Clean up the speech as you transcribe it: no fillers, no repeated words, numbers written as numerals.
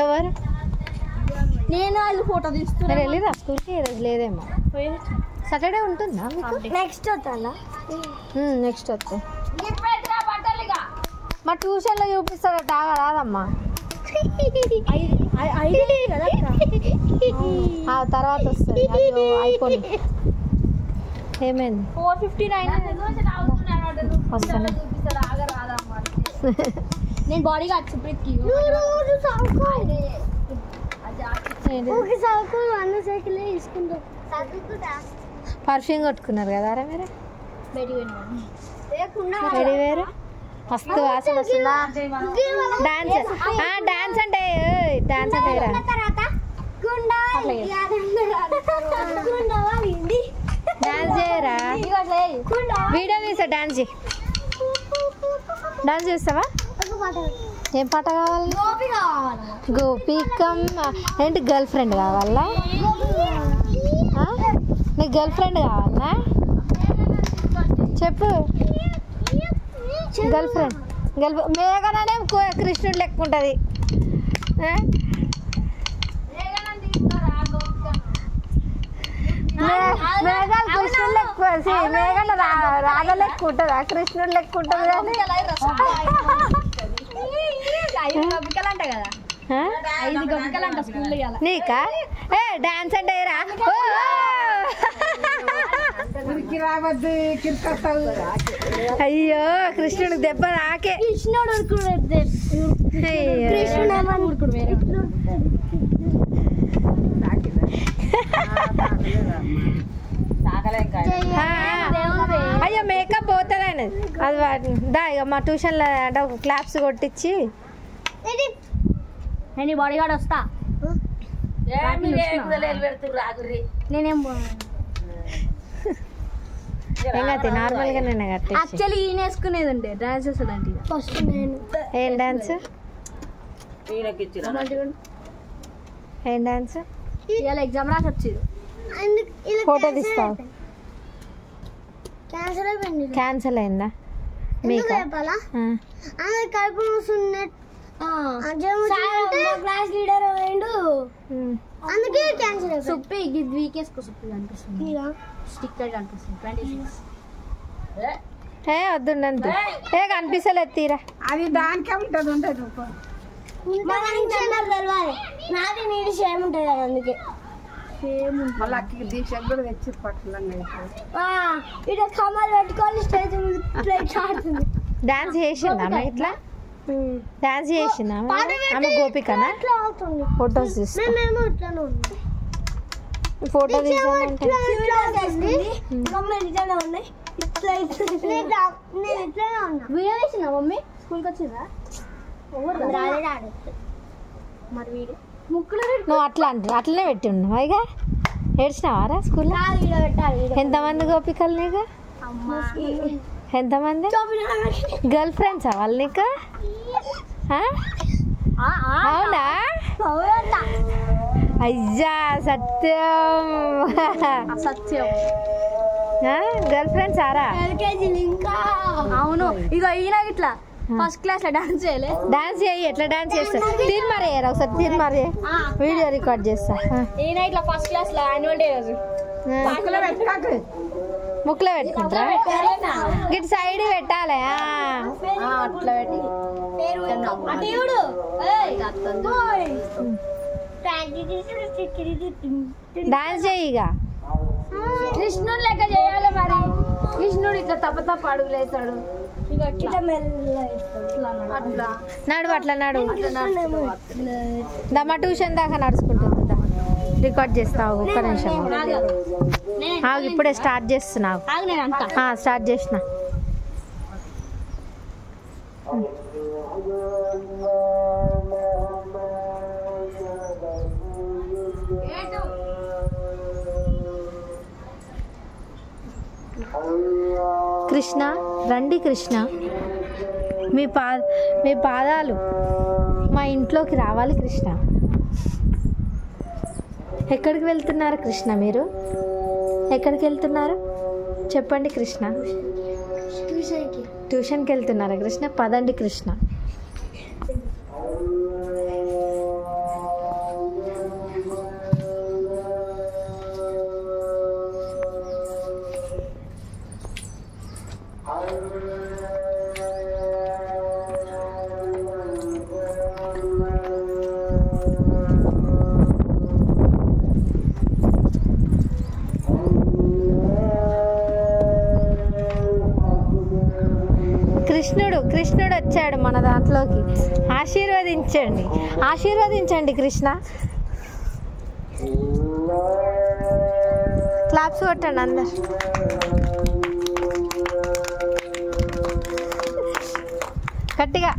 ఎవరు నేను వాళ్ళు ఫోటో తీస్తున్నా. వెళ్ళిరా స్కూల్కి? ఈరోజు లేదేమో. సాటర్డే ఉంటుందా? నెక్స్ట్ వస్తాలా? నెక్స్ట్ వస్తే మా ట్యూషన్లో చూపిస్తాడట. రాదమ్మా తర్వాత వస్తుంది. అయిపోయింది. ఏమైంది? 459 వస్తాను. నేను బాడీ గార్డ్ సుప్రీత్కి పర్ఫ్యూమ్ కొట్టుకున్నారు కదా రా మీరు? వేరు మస్తు వాసన వస్తుందా? డాన్స్ డాన్స్ అంటే డాన్స్ అంటే డాన్స్ చేయరా? వీడియో తీసా. డాన్స్ చేయి. డాన్స్ చేస్తావా? ఏం పాట కావాలి? గోపికమ్మ. ఏంటి గర్ల్ ఫ్రెండ్ కావాలా? నీకు గర్ల్ ఫ్రెండ్ కావాలా? చెప్పు. గర్ల్ ఫ్రెండ్ మేఘననే కృష్ణుడు లెక్క ఉంటుంది. మేఘాలు కృష్ణుడు లెక్క, మేఘన రాధ లెక్క ఉంటుందా? కృష్ణుడు లెక్క ఉంటుంది. నీకా? డాన్స్ అంటే రా. అయ్యో కృష్ణుడికి దెబ్బ రాకే. అయ్యో మేకప్ పోతుందని అది దా. ఇక మా ట్యూషన్లో అంటే క్లాప్స్ కొట్టించి నేను బాడీ గార్డ్ వస్తా. నేనేం నార్మల్ గా నేను యాక్చువల్లీ ఈయన వేసుకునేది ఉండే డాన్సెస్ అలాంటివి. ఫస్ట్ నేను ఏం డాన్స్? ఏం డాన్స్? ఇవాళ ఎగ్జామ్ రాసి వచ్చేది. ఫోటో తీస్తావు? క్యాన్సల్ అయిందా మీకు? క్లాస్ లీడర్ అయ్యిండు అందుకే క్యాన్సల్. సుప్పి ఇది వీకేసుకో. సుప్పి కనిపిస్తుంది, స్టిక్కర్ కనిపిస్తుంది. 26 వద్దుండంత కనిపిస్తలేదు తీరా. అది దానికే ఉంటుంది. ఉంటుంది నాది నీటి సేమ్ ఉంటుంది కదా, అందుకే దీక్ష కూడా తెచ్చి పట్టలంగా ఇట్లా కమల్ పెట్టుకొని స్టేజ్ ఆడుతుంది. డాన్స్ చేసిందా ఇట్లా? డాన్స్ చేసిందా ఆమె? గోపికనా? ఫోటోస్ తీస్తా. ఫోటో తీసానంటే వీడియో వేసిందా మమ్మీ? స్కూల్కి వచ్చిందా? మరి వీడియో ముక్కులో నువ్వు అట్లనే పెట్టి ఉన్నావు. ఇక ఏడ్చినావారా స్కూల్లో? ఎంతమంది గోపికలు నీకు? ఎంతమంది గర్ల్ ఫ్రెండ్స్ వాళ్ళు నీకు? అవునా? అయ్యా సత్యం. గర్ల్ ఫ్రెండ్స్ ఆరా? అవును. ఇక ఈయన ఇట్లా ఫస్ట్ క్లాస్ లో డాన్స్ చేయలే. డాన్స్ చేయి. ఎట్లా డాన్స్ చేస్తా? తీరు మరేయరా ఒకసారి. తీరు మరే వీడియో రికార్డ్ చేస్తా. ఈయన ఇట్లా ఫస్ట్ క్లాస్ లో యాన్యువల్ డే రోజు ముక్కులో పెట్టుకుంటా. ఇటు సైడ్ పెట్టాలి. అట్లా పెట్టి డాన్స్ చేయి. ఇక కృష్ణుడు లెక్క చేయాలి మరి. కృష్ణుడు ఇట్లా తప్ప అడుగులేస్తాడు. నడువు అట్లా నడువు. మా ట్యూషన్ దాకా నడుచుకుంటుంది. రికార్డ్ చేస్తావు ఒక్క నిమిషం. ఇప్పుడే స్టార్ట్ చేస్తున్నావు. స్టార్ట్ చేసిన. కృష్ణ రండి. కృష్ణ మీ పాదాలు మా ఇంట్లోకి రావాలి. కృష్ణ ఎక్కడికి వెళ్తున్నారు కృష్ణ? మీరు ఎక్కడికి వెళ్తున్నారు చెప్పండి కృష్ణ? ట్యూషన్కి వెళ్తున్నారా కృష్ణ? పదండి కృష్ణ. కృష్ణుడు వచ్చాడు మన దాంట్లోకి. ఆశీర్వదించండి కృష్ణ. క్లాప్స్ కొట్టండి అందరు. గట్టిగా